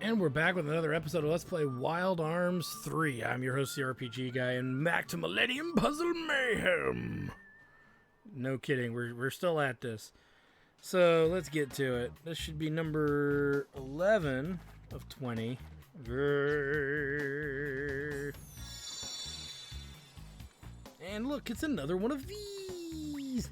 And we're back with another episode of Let's Play Wild Arms 3. I'm your host, the RPG Guy, and back to Millennium Puzzle Mayhem. No kidding, we're still at this. So let's get to it. This should be number 11 of 20. And look, it's another one of these.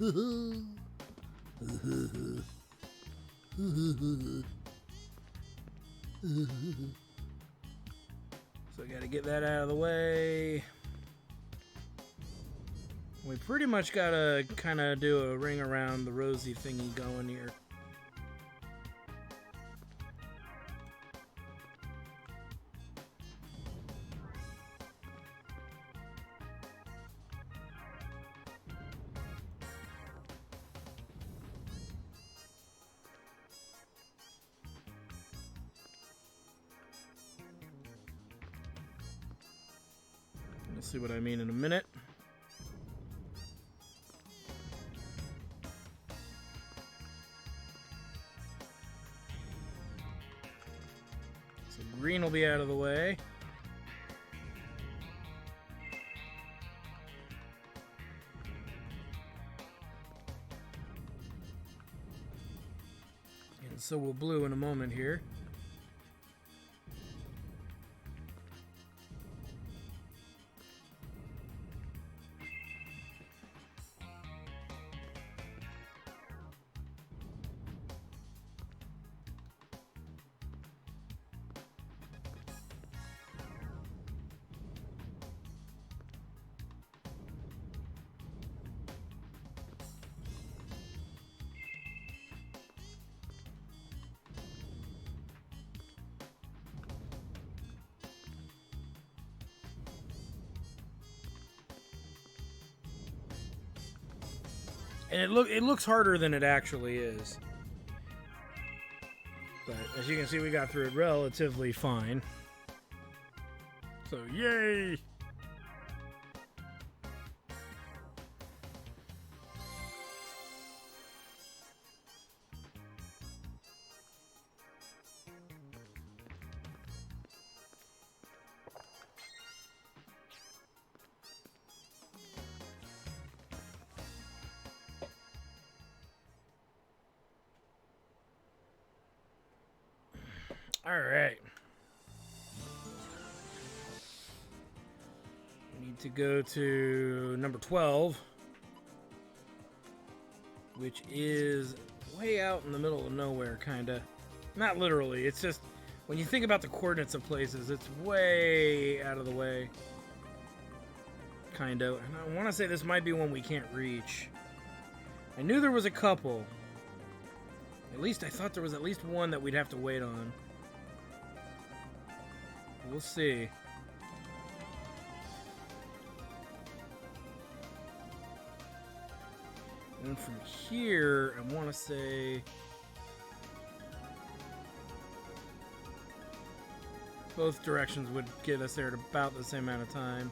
So I gotta get that out of the way. We pretty much gotta kind of do a ring around the rosy thingy going here. You'll see what I mean in a minute. So green will be out of the way. And so will blue in a moment here. And it looks harder than it actually is. But as you can see, we got through it relatively fine. So, yay! All right. We need to go to number 12, which is way out in the middle of nowhere, kind of. Not literally, it's just, when you think about the coordinates of places, it's way out of the way. Kind of. And I want to say this might be one we can't reach. I knew there was a couple. At least I thought there was at least one that we'd have to wait on. We'll see. And from here, I want to say both directions would get us there at about the same amount of time.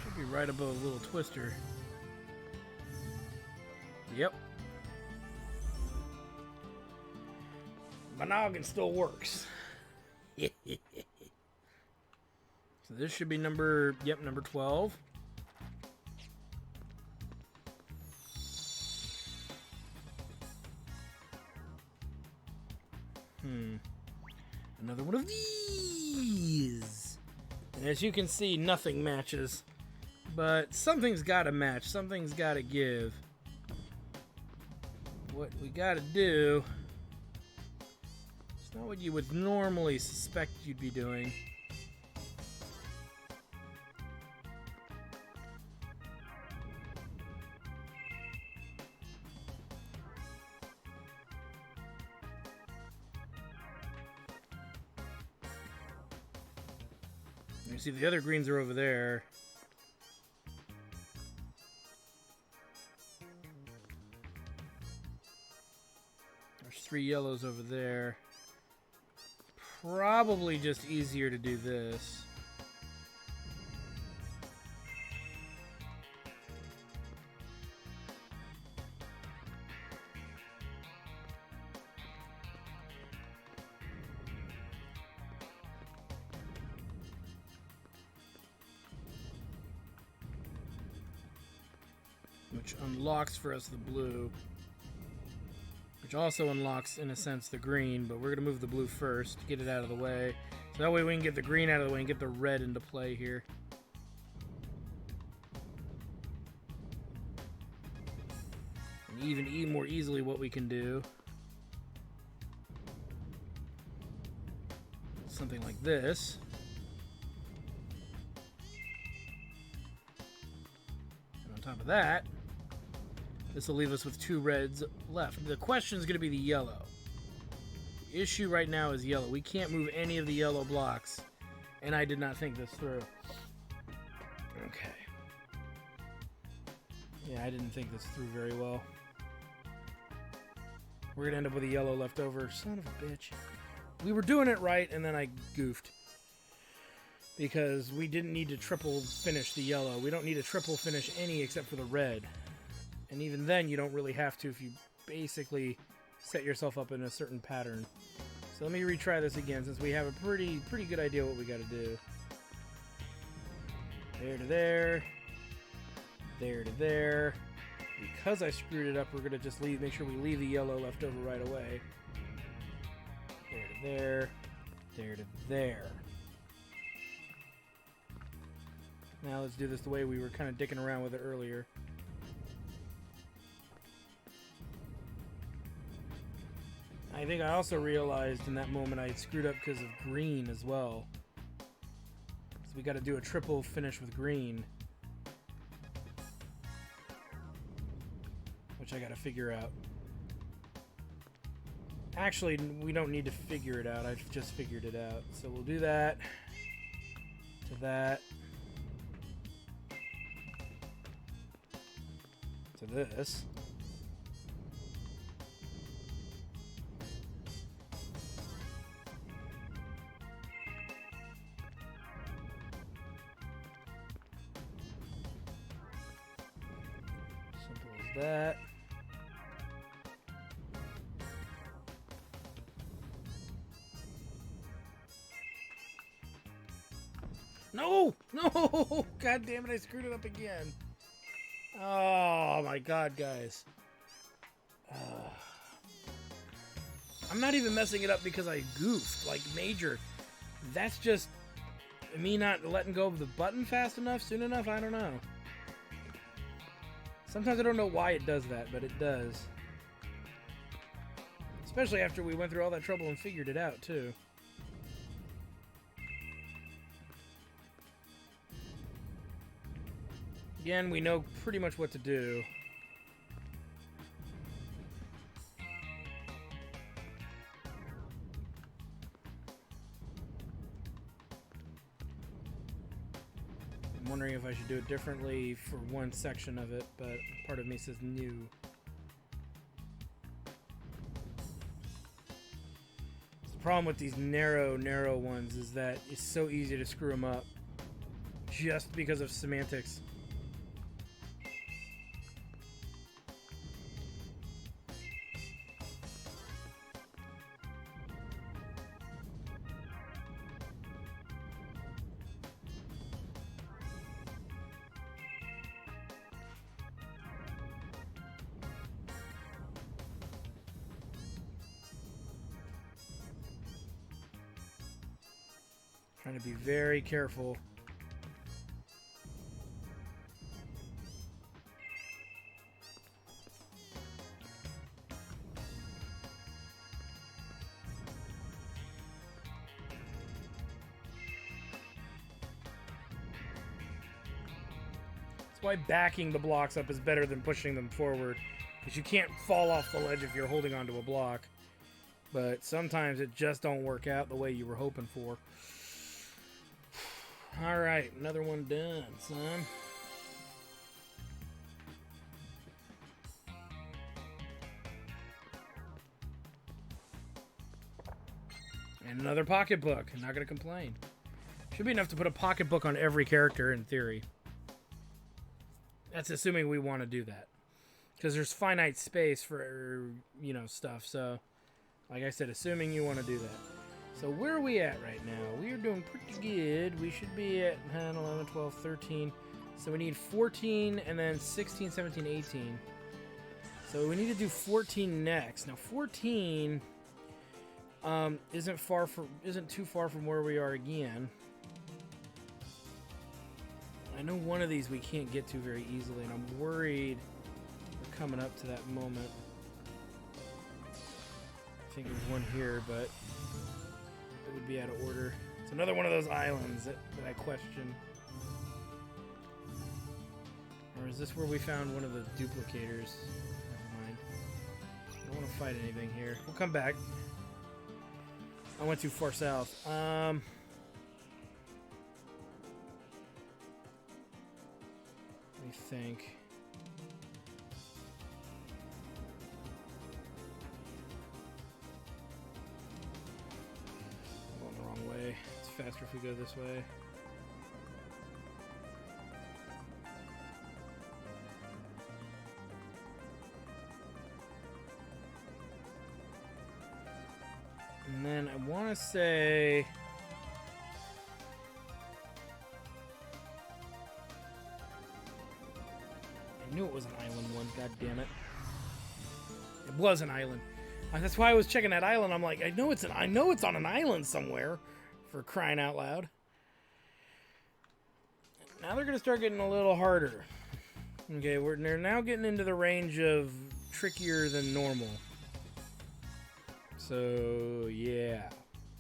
Should be right above a little twister. Yep. My noggin still works. So this should be number 12. Another one of these. And as you can see, nothing matches. But something's got to match. Something's got to give. What we gotta do, it's not what you would normally suspect you'd be doing. You see the other greens are over there. There's 3 yellows over there. Probably just easier to do this. which unlocks for us the blue, which also unlocks, in a sense, the green, but we're going to move the blue first to get it out of the way. So that way we can get the green out of the way and get the red into play here. And even more easily what we can do. Something like this. And on top of that, this will leave us with 2 reds left. The question is going to be the yellow. The issue right now is yellow. We can't move any of the yellow blocks, and I did not think this through. Okay. Yeah, I didn't think this through very well. We're going to end up with a yellow left over. Son of a bitch. We were doing it right, and then I goofed. Because we didn't need to triple finish the yellow. We don't need to triple finish any except for the red. And even then, you don't really have to if you basically set yourself up in a certain pattern. So let me retry this again, since we have a pretty good idea what we got to do. There to there. There to there. Because I screwed it up, we're going to just make sure we leave the yellow left over right away. There to there. There to there. Now let's do this the way we were kind of dicking around with it earlier. I think I also realized in that moment I had screwed up because of green as well. So we got to do a triple finish with green. Which I got to figure out. Actually, we don't need to figure it out. I've just figured it out. So we'll do that. To that. To this. Simple as that. No! No! God damn it, I screwed it up again. Oh my god, guys. I'm not even messing it up because I goofed, like major. That's just me not letting go of the button fast enough, soon enough, I don't know. Sometimes I don't know why it does that, but it does. Especially after we went through all that trouble and figured it out, too. Again, we know pretty much what to do. I'm wondering if I should do it differently for one section of it, but part of me says new. The problem with these narrow ones is that it's so easy to screw them up just because of semantics. Trying to be very careful. That's why backing the blocks up is better than pushing them forward, because you can't fall off the ledge if you're holding onto a block. But sometimes it just don't work out the way you were hoping for. Alright, another one done, son. And another pocketbook. I'm not going to complain. Should be enough to put a pocketbook on every character in theory. That's assuming we want to do that. Because there's finite space for, you know, stuff. So, like I said, assuming you want to do that. So where are we at right now? We are doing pretty good. We should be at 10, 11, 12, 13, So we need 14 and then 16, 17, 18. So we need to do 14 next. Now 14 isn't too far from where we are again. I know one of these we can't get to very easily, and I'm worried we're coming up to that moment. I think there's one here, but it would be out of order. It's another one of those islands that I question. Or is this where we found one of the duplicators? Never mind. I don't want to fight anything here. We'll come back. I went too far south. Let me think. I'm going the wrong way. It's faster if we go this way. And then I want to say... I knew it was an island one, god damn it. It was an island. That's why I was checking that island. I'm like, I know it's on an island somewhere, for crying out loud. Now they're gonna start getting a little harder. Okay, they're now getting into the range of trickier than normal. So yeah,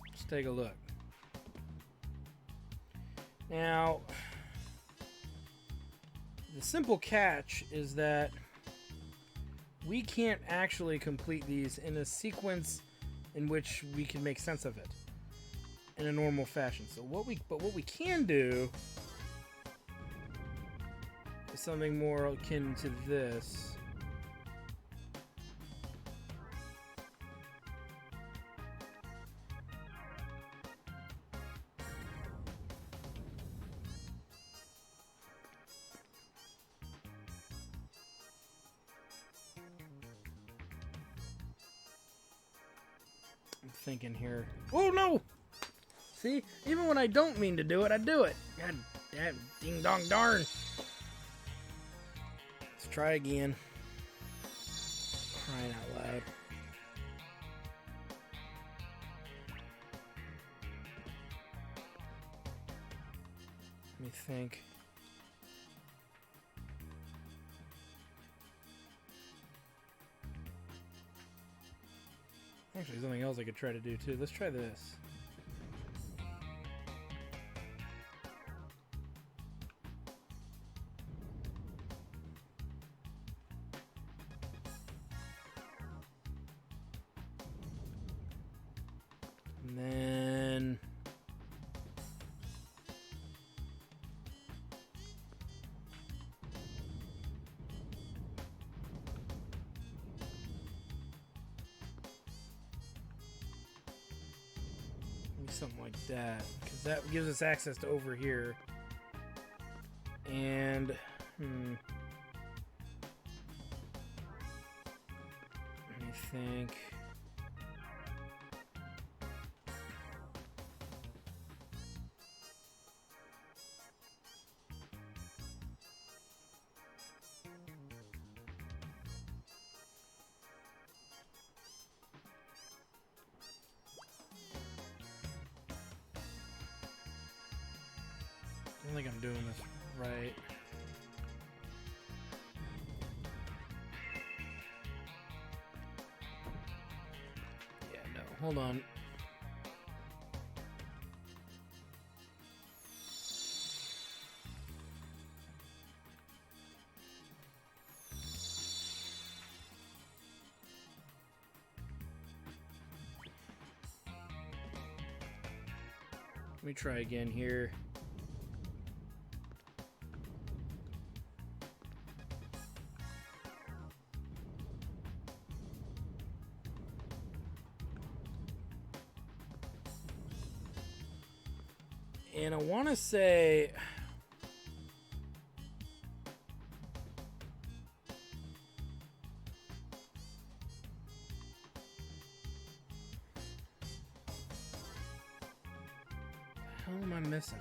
let's take a look. Now, the simple catch is that we can't actually complete these in a sequence in which we can make sense of it in a normal fashion. So what we can do is something more akin to this. Thinking here. Oh no! See, even when I don't mean to do it, I do it. God damn, ding dong darn. Let's try again. Crying out loud. Let me think. Actually, there's something else I could try to do too. Let's try this. And then... something like that, because that gives us access to over here. And let me think. I don't think I'm doing this right. Yeah, no. Hold on. Let me try again here. And I want to say... What the hell am I missing?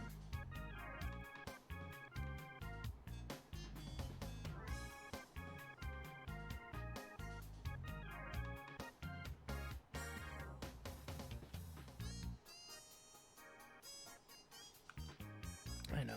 I know.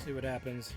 See what happens.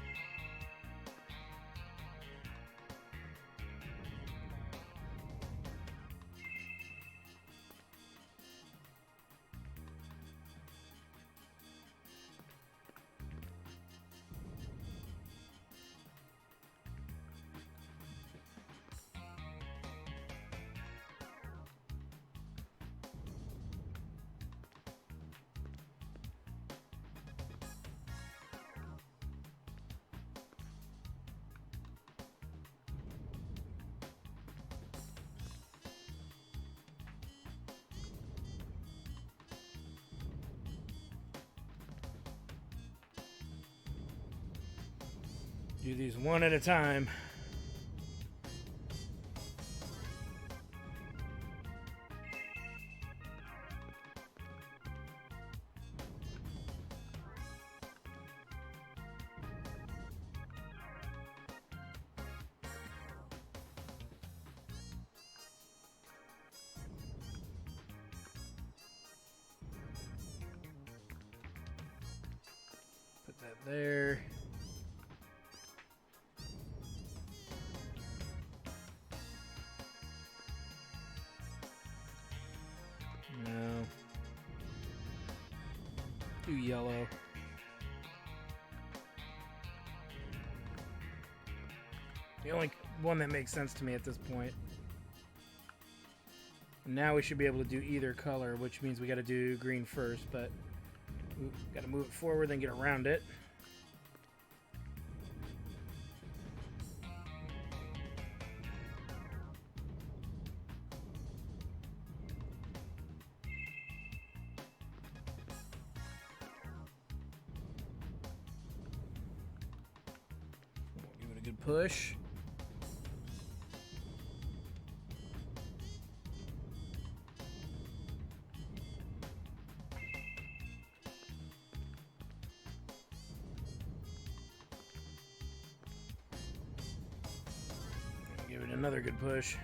Do these one at a time. Put that there. No. Do yellow. The only one that makes sense to me at this point. Now we should be able to do either color, which means we got to do green first, but we got to move it forward, then get around it. Give it a good push. Give it another good push.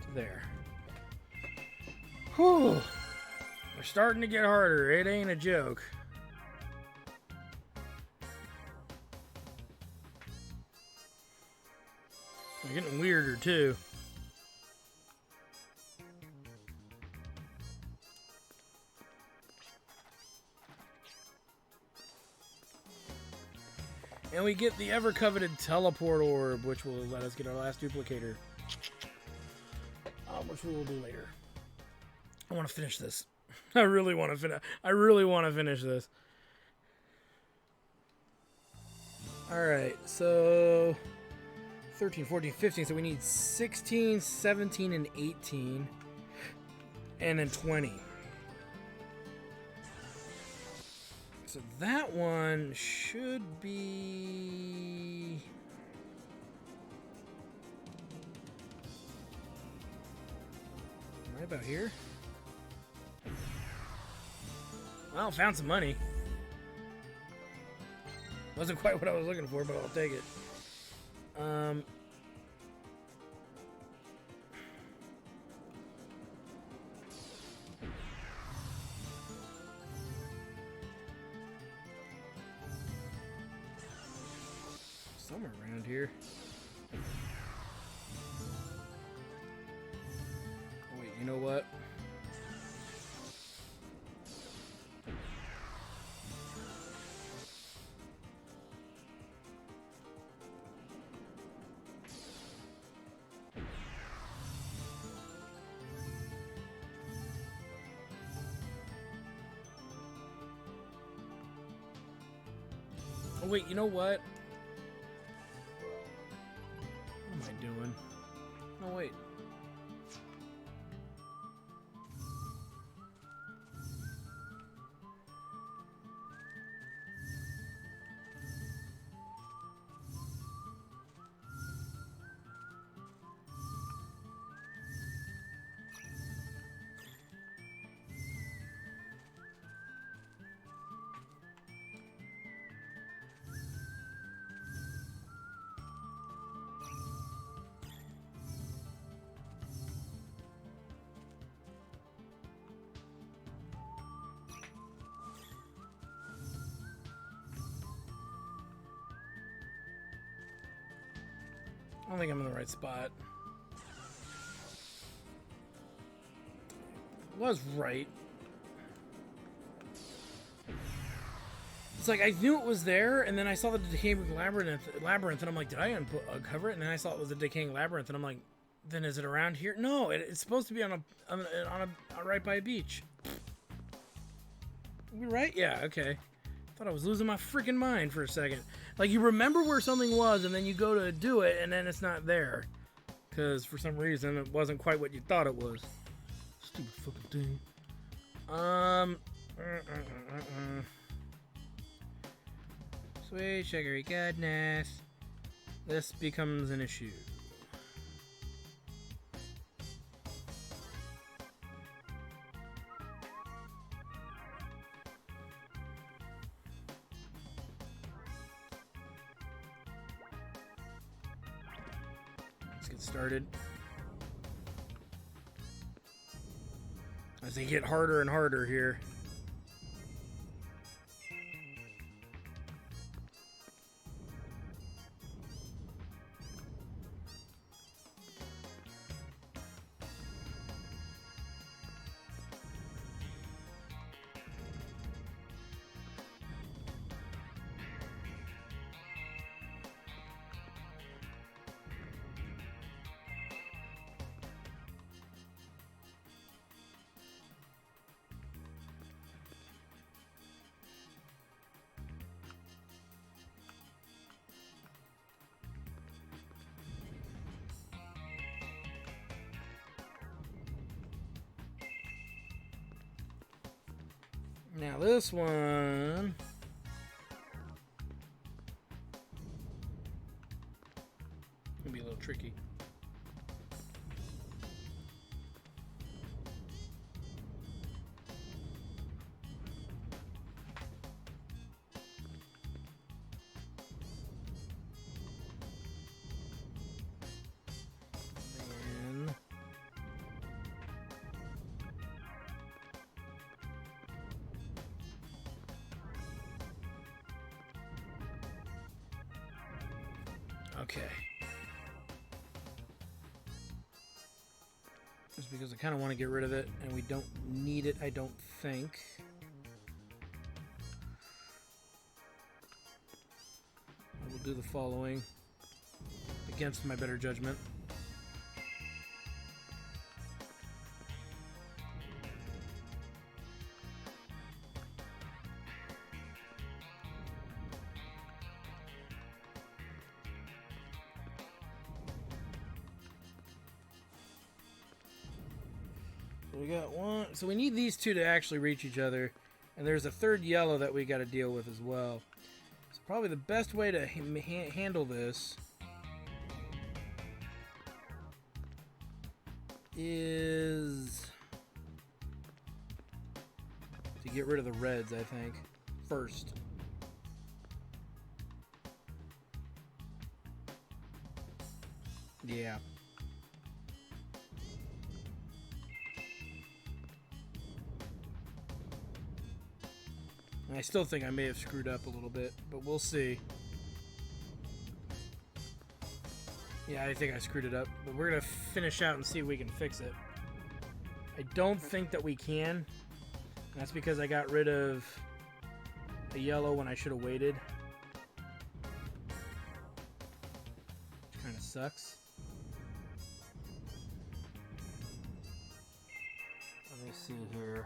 To there. Whew. We're starting to get harder. It ain't a joke. They're getting weirder too. And we get the ever-coveted teleport orb, which will let us get our last duplicator. Which we will do later. I want to finish this. I really want to finish this. Alright, so 13, 14, 15. So we need 16, 17, and 18. And then 20. So that one should be... right about here. Well, found some money. Wasn't quite what I was looking for, but I'll take it. Somewhere around here. Wait, you know what? Oh, wait, you know what? What am I doing? Oh, wait. I don't think I'm in the right spot. Was right. It's like I knew it was there, and then I saw the decaying labyrinth, and I'm like, did I uncover it? And then I saw it was a decaying labyrinth, and I'm like, then is it around here? No, it's supposed to be on a right by a beach. You right? Yeah, okay. Thought I was losing my freaking mind for a second. Like, you remember where something was, and then you go to do it, and then it's not there. Because, for some reason, it wasn't quite what you thought it was. Stupid fucking thing. Sweet sugary goodness. This becomes an issue. Let's get started. As they get harder and harder here. Now this one can be a little tricky. Okay. Just because I kind of want to get rid of it, and we don't need it, I don't think. I will do the following against my better judgment. We got one, so we need these two to actually reach each other, and there's a third yellow that we got to deal with as well. So probably the best way to handle this is to get rid of the reds, I think, first. Yeah. I still think I may have screwed up a little bit, but we'll see. Yeah, I think I screwed it up, but we're going to finish out and see if we can fix it. I don't think that we can. That's because I got rid of a yellow when I should have waited. Which kind of sucks. Let me see here.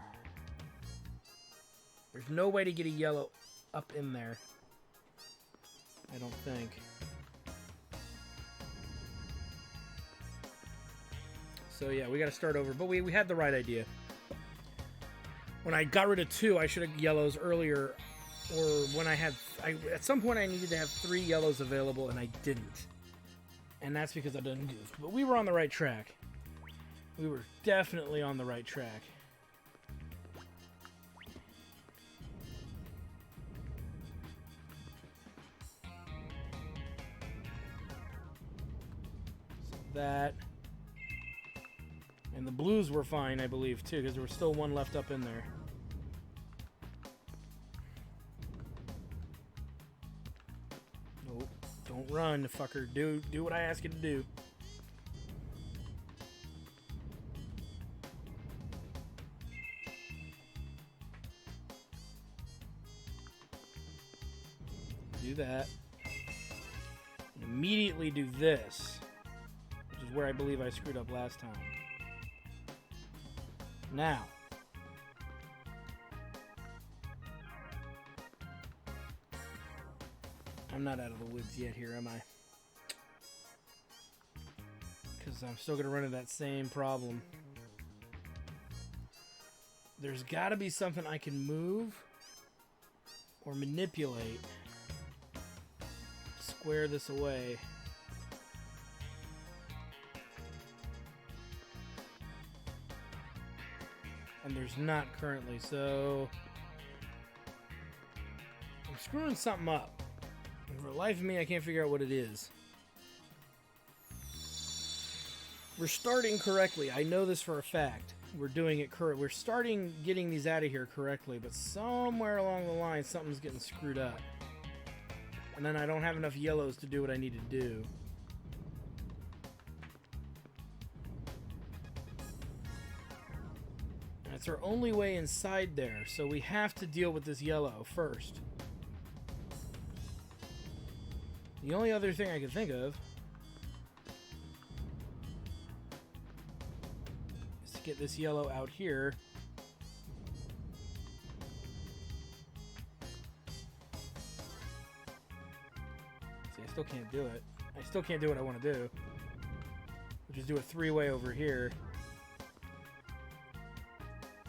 There's no way to get a yellow up in there. I don't think. So yeah, we got to start over. But we had the right idea. When I got rid of two, I should have yellows earlier. Or when I had... at some point I needed to have 3 yellows available, and I didn't. And that's because I didn't goof. But we were on the right track. We were definitely on the right track. That, and the blues were fine, I believe, too, because there was still one left up in there. Nope, Don't run, fucker. Do what I ask you to do. Do that. And immediately do this, which is where I believe I screwed up last time. Now. I'm not out of the woods yet here, am I? Because I'm still going to run into that same problem. There's got to be something I can move or manipulate. Square this away. And there's not currently, so I'm screwing something up. And for the life of me, I can't figure out what it is. We're starting correctly. I know this for a fact. We're doing it correct. We're starting getting these out of here correctly, but somewhere along the line, something's getting screwed up. And then I don't have enough yellows to do what I need to do. That's our only way inside there, so we have to deal with this yellow first. The only other thing I can think of is to get this yellow out here. See, I still can't do it. I still can't do what I want to do, which is do a three-way over here,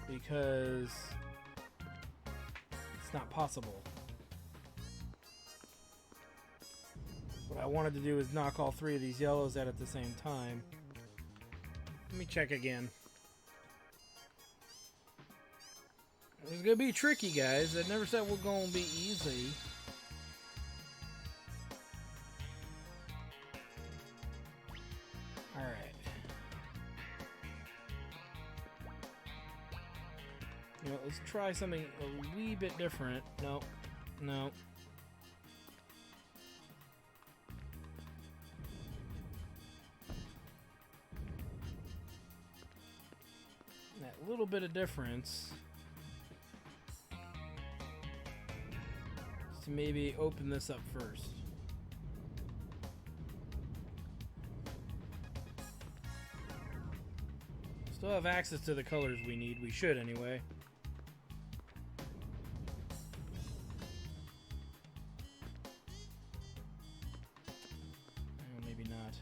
because it's not possible. What I wanted to do is knock all three of these yellows out at the same time. Let me check again. It's gonna be tricky, guys. I never said we're gonna be easy. Alright. You know, let's try something a wee bit different. No. No. That little bit of difference is to maybe open this up first. Still have access to the colors we need. We should anyway. Oh, maybe not.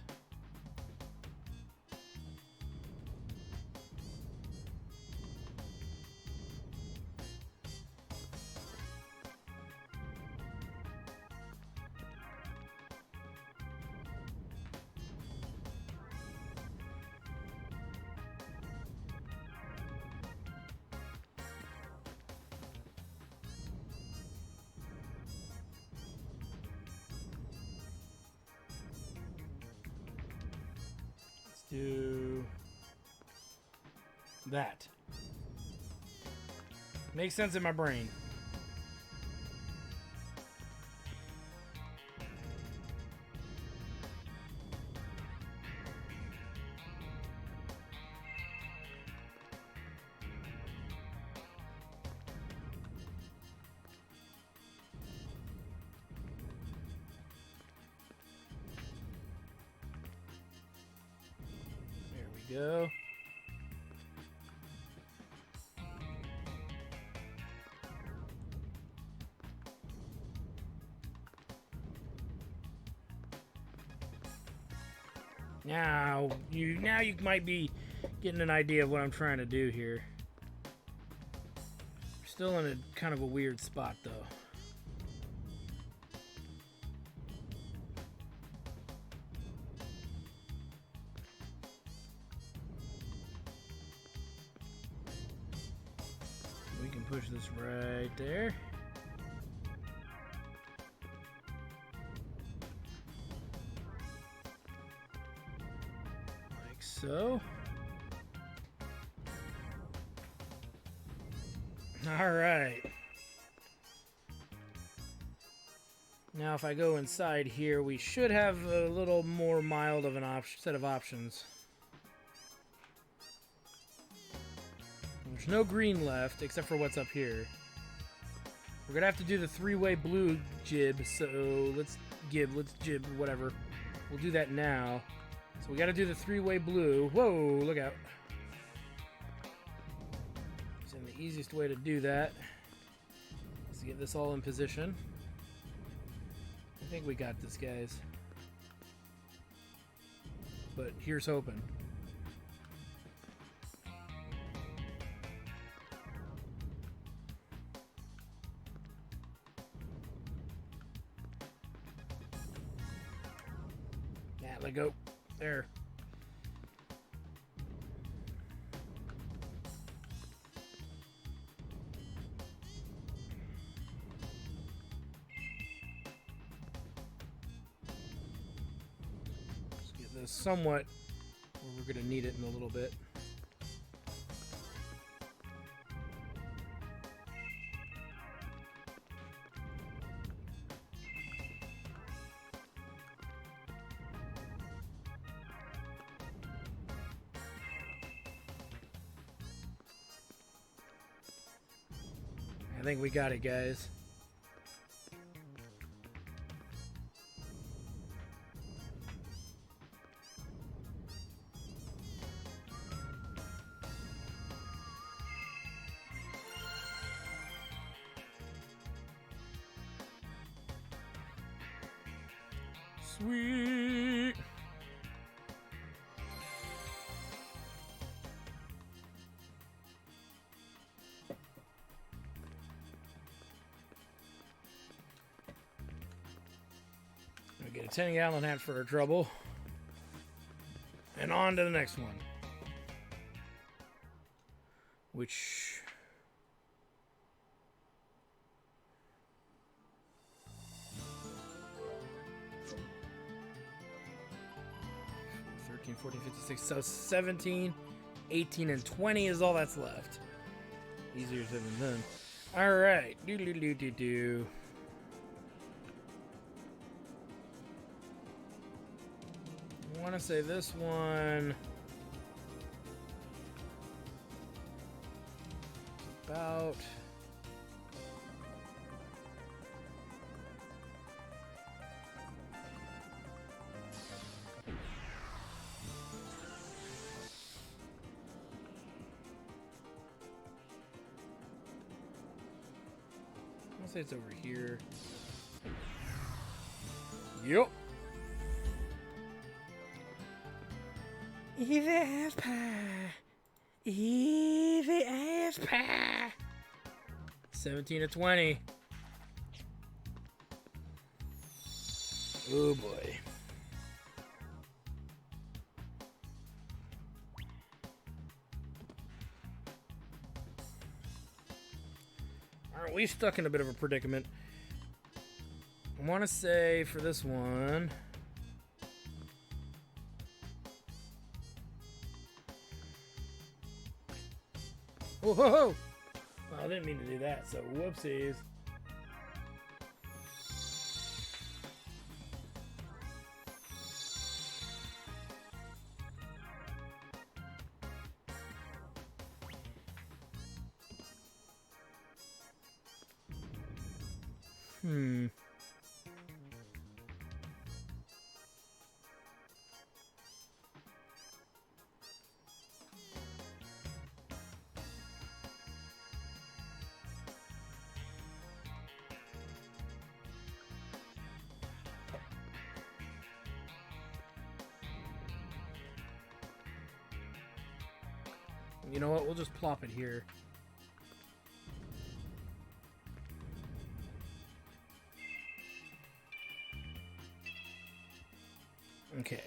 Do that. Makes sense in my brain. Go. Now you might be getting an idea of what I'm trying to do here. We're still in a kind of a weird spot though. Push this right there. Like so. All right. Now if I go inside here, we should have a little more mild of an set of options. There's no green left, except for what's up here. We're gonna have to do the three-way blue jib, so let's jib, whatever. We'll do that now. So we gotta do the three-way blue. Whoa, look out. So the easiest way to do that is to get this all in position. I think we got this, guys. But here's hoping. Yeah, let go. There. Let's get this somewhat where we're going to need it in a little bit. I think we got it, guys. Sweet. Get a 10-gallon hat for our trouble. And on to the next one. Which... $13, $14, $56. So 17, 18, and 20 is all that's left. Easier said than done. Alright. Do. I want to say this one about I'll say it's over here. Yep. Easy as pie. Easy as pie. 17 to 20. Oh boy. Aren't we stuck in a bit of a predicament? I want to say for this one... Whoa, whoa, whoa. Well, I didn't mean to do that, so whoopsies. You know what? We'll just plop it here. Okay.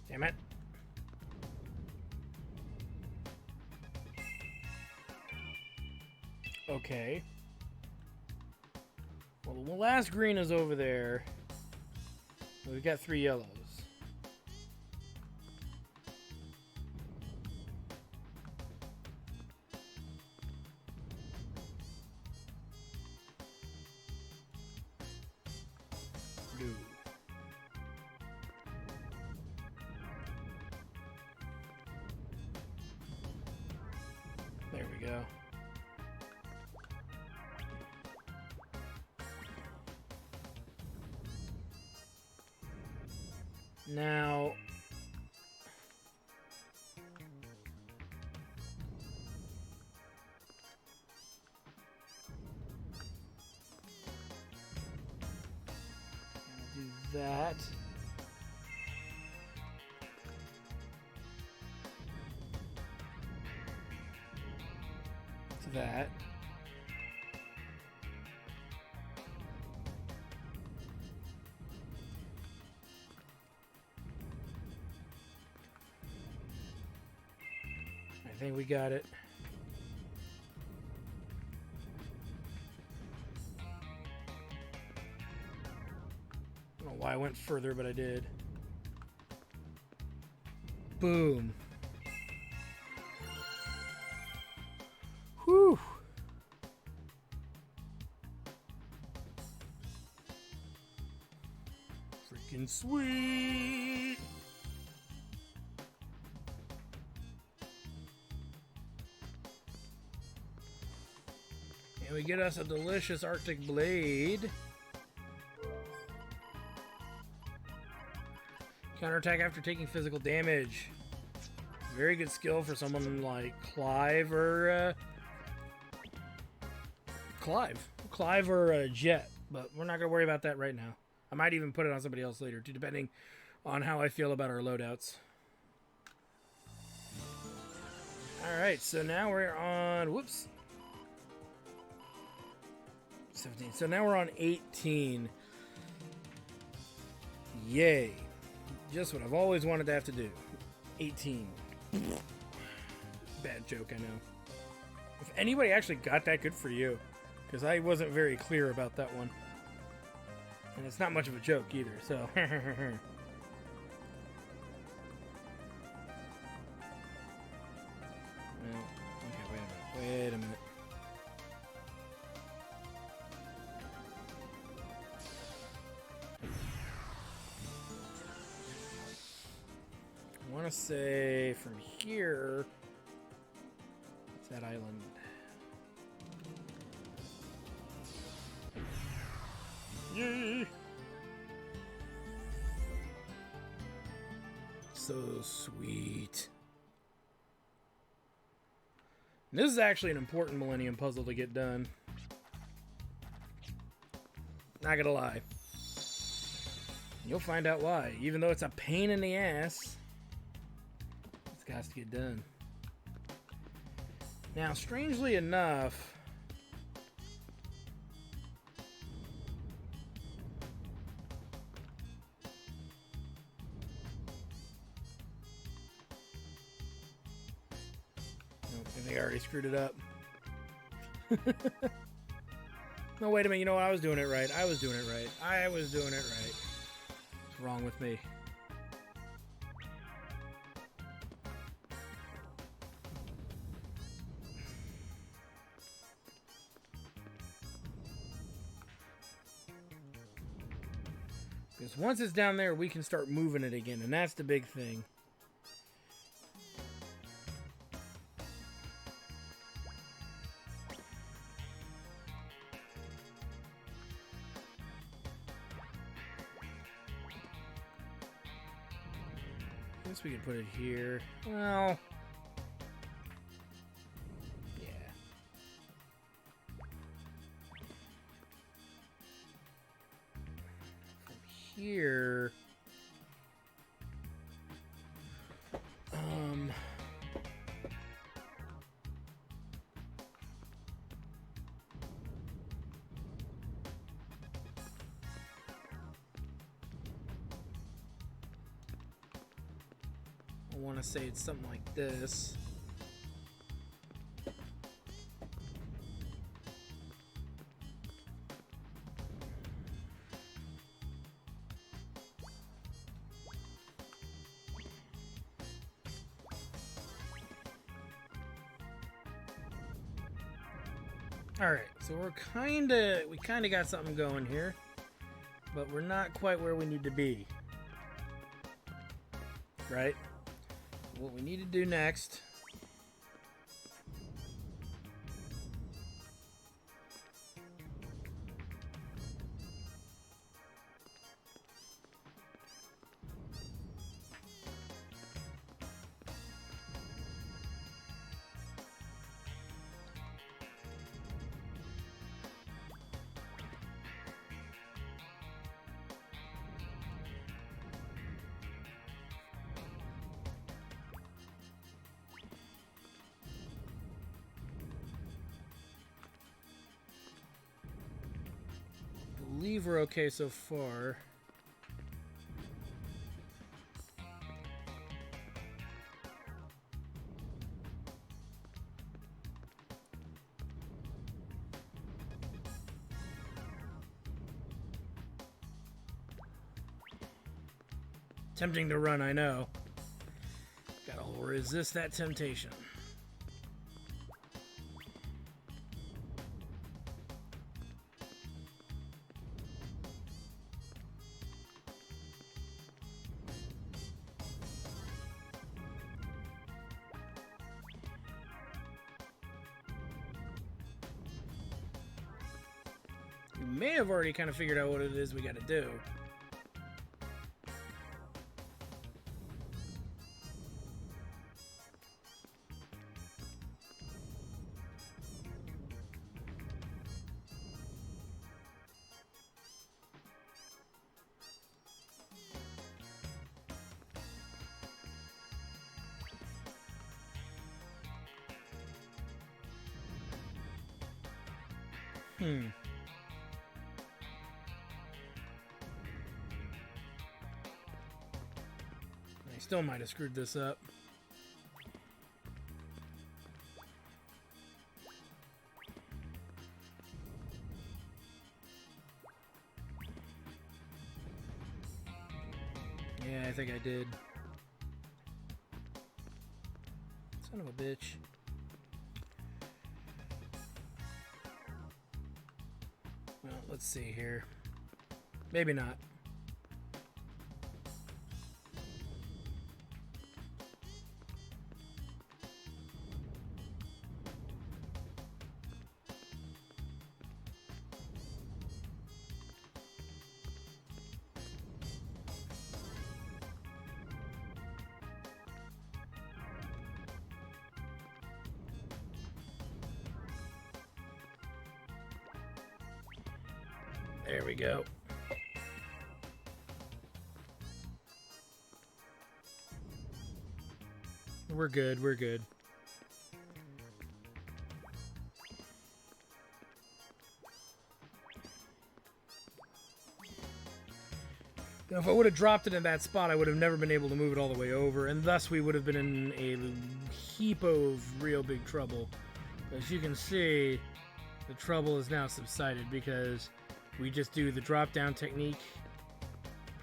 Damn it. Okay. Well, the last green is over there. We've got 3 yellows. No. There we go. Now, do that. To that. I think we got it. I don't know why I went further, but I did. Boom. Whew. Freaking sweet. And we get us a delicious Arctic Blade. Counterattack after taking physical damage. Very good skill for someone like Clive or Clive or Jet, but we're not going to worry about that right now. I might even put it on somebody else later, too, depending on how I feel about our loadouts. Alright, so now we're on... Whoops. 17. So now we're on 18. Yay. Just what I've always wanted to have to do. 18. Bad joke, I know. If anybody actually got that, good for you. Because I wasn't very clear about that one. And it's not much of a joke either, so... Okay, wait a minute. I want to say from here... What's that island? Yay! So sweet. This is actually an important Millennium puzzle to get done. Not gonna lie. You'll find out why. Even though it's a pain in the ass, it's got to get done. Now, strangely enough, I think I already screwed it up. No, wait a minute. You know what? I was doing it right. I was doing it right. What's wrong with me? Because once it's down there, we can start moving it again, and that's the big thing. I guess we can put it here. Well, yeah. From here, I want to say it's something like this. All right, so we kind of got something going here, but we're not quite where we need to be. Right? What we need to do next I believe we're okay so far. Tempting to run, I know. Gotta resist that temptation. We may have already kind of figured out what it is we gotta do. I still might have screwed this up. Yeah, I think I did. Son of a bitch. Well, let's see here. Maybe not. There we go. We're good, we're good. Now, if I would have dropped it in that spot, I would have never been able to move it all the way over, and thus we would have been in a heap of real big trouble. As you can see, the trouble has now subsided because we just do the drop down technique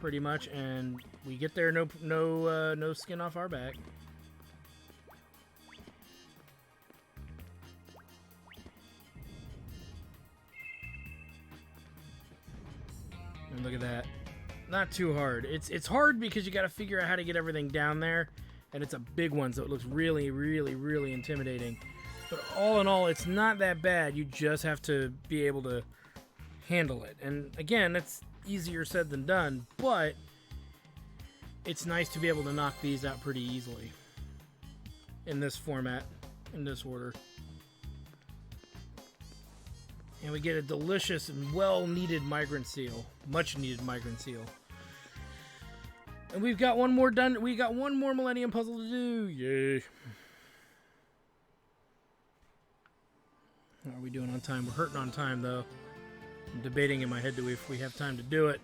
pretty much, and we get there no skin off our back. And look at that. Not too hard. It's hard because you got to figure out how to get everything down there, and it's a big one, so it looks really, really, really intimidating. But all in all, it's not that bad. You just have to be able to handle it. And again, that's easier said than done, but it's nice to be able to knock these out pretty easily in this format, in this order. And we get a delicious and well-needed migrant seal. Much-needed migrant seal. And we've got one more done. We got one more Millenium puzzle to do. Yay. How are we doing on time? We're hurting on time, though. I'm debating in my head if we have time to do it.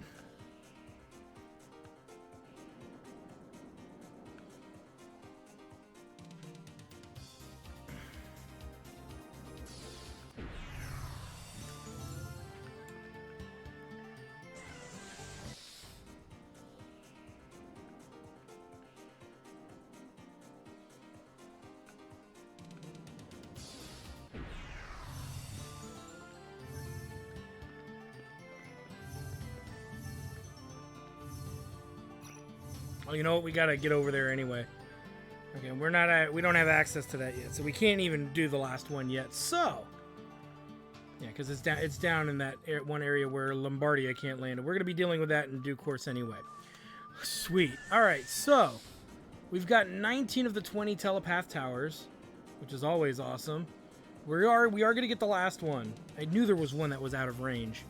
Oh, you know what? We gotta get over there anyway. Okay, we don't have access to that yet, so we can't even do the last one yet. So, yeah, because it's down in that one area where Lombardia can't land, and we're gonna be dealing with that in due course anyway. Sweet. All right, so we've got 19 of the 20 telepath towers, which is always awesome. We are gonna get the last one. I knew there was one that was out of range,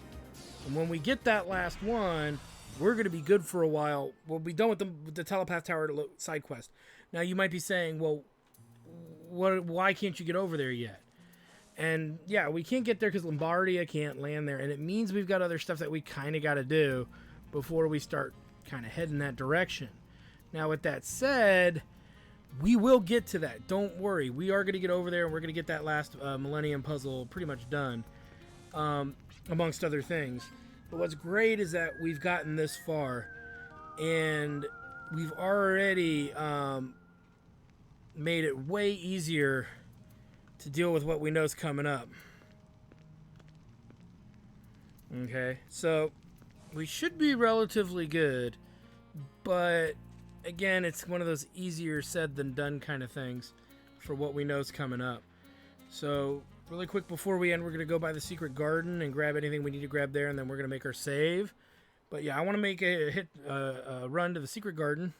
and when we get that last one, we're gonna be good for a while. We'll be done with the telepath tower side quest. Now, you might be saying, well, why can't you get over there yet? And, yeah, we can't get there because Lombardia can't land there. And it means we've got other stuff that we kind of got to do before we start kind of heading that direction. Now, with that said, we will get to that. Don't worry. We are going to get over there, and we're going to get that last Millennium puzzle pretty much done, amongst other things. But what's great is that we've gotten this far, and we've already made it way easier to deal with what we know is coming up. Okay, so we should be relatively good, but again, it's one of those easier said than done kind of things for what we know is coming up. So really quick before we end, we're going to go by the secret garden and grab anything we need to grab there, and then we're going to make our save. But yeah, I want to make a run to the secret garden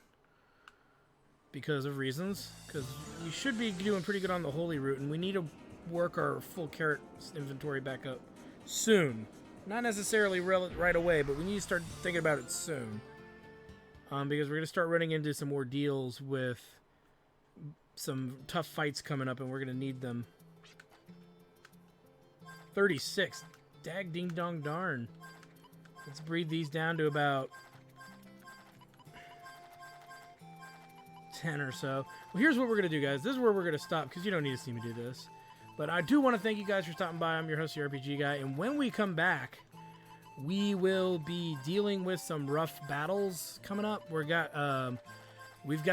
because of reasons. Because we should be doing pretty good on the holy route, and we need to work our full carrot inventory back up soon. Not necessarily right away, but we need to start thinking about it soon. Because we're going to start running into some more deals with some tough fights coming up, and we're going to need them. 36. Dag ding dong darn. Let's breed these down to about 10 or so. Well, here's what we're going to do, guys. This is where we're going to stop, because you don't need to see me do this. But I do want to thank you guys for stopping by. I'm your host, the RPG Guy. And when we come back, we will be dealing with some rough battles coming up. We've got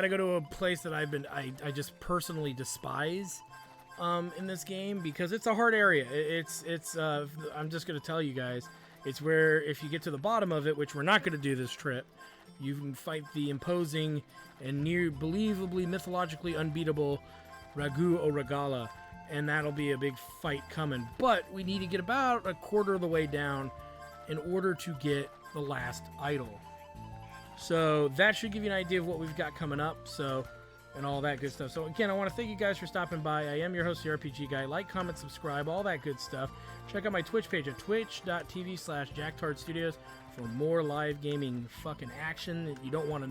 to go to a place that I just personally despise in this game, because it's a hard area. I'm just going to tell you guys, it's where if you get to the bottom of it, which we're not going to do this trip, you can fight the imposing and near believably mythologically unbeatable Ragu o Regala, and that'll be a big fight coming. But we need to get about a quarter of the way down in order to get the last idol. So that should give you an idea of what we've got coming up. So, and all that good stuff. So again, I want to thank you guys for stopping by. I am your host, the RPG Guy. Like, comment, subscribe, all that good stuff. Check out my Twitch page at twitch.tv/JackTardStudios for more live gaming fucking action that you don't want to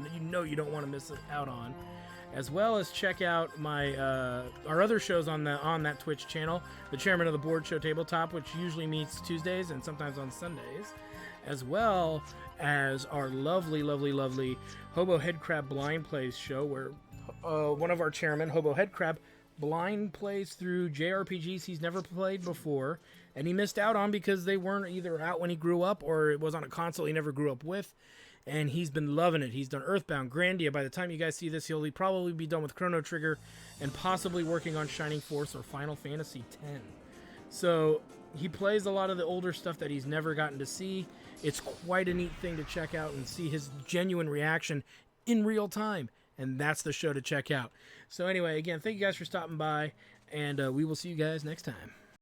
miss out on. As well as check out my our other shows on that Twitch channel, the Chairman of the Board Show Tabletop, which usually meets Tuesdays and sometimes on Sundays, as well as our lovely, lovely, lovely Hobo Headcrab Blind Plays show, where one of our chairmen, Hobo Headcrab, blind plays through JRPGs he's never played before, and he missed out on because they weren't either out when he grew up or it was on a console he never grew up with. And he's been loving it. He's done Earthbound, Grandia. By the time you guys see this, he'll probably be done with Chrono Trigger and possibly working on Shining Force or Final Fantasy X. So he plays a lot of the older stuff that he's never gotten to see. It's quite a neat thing to check out and see his genuine reaction in real time. And that's the show to check out. So anyway, again, thank you guys for stopping by, and we will see you guys next time.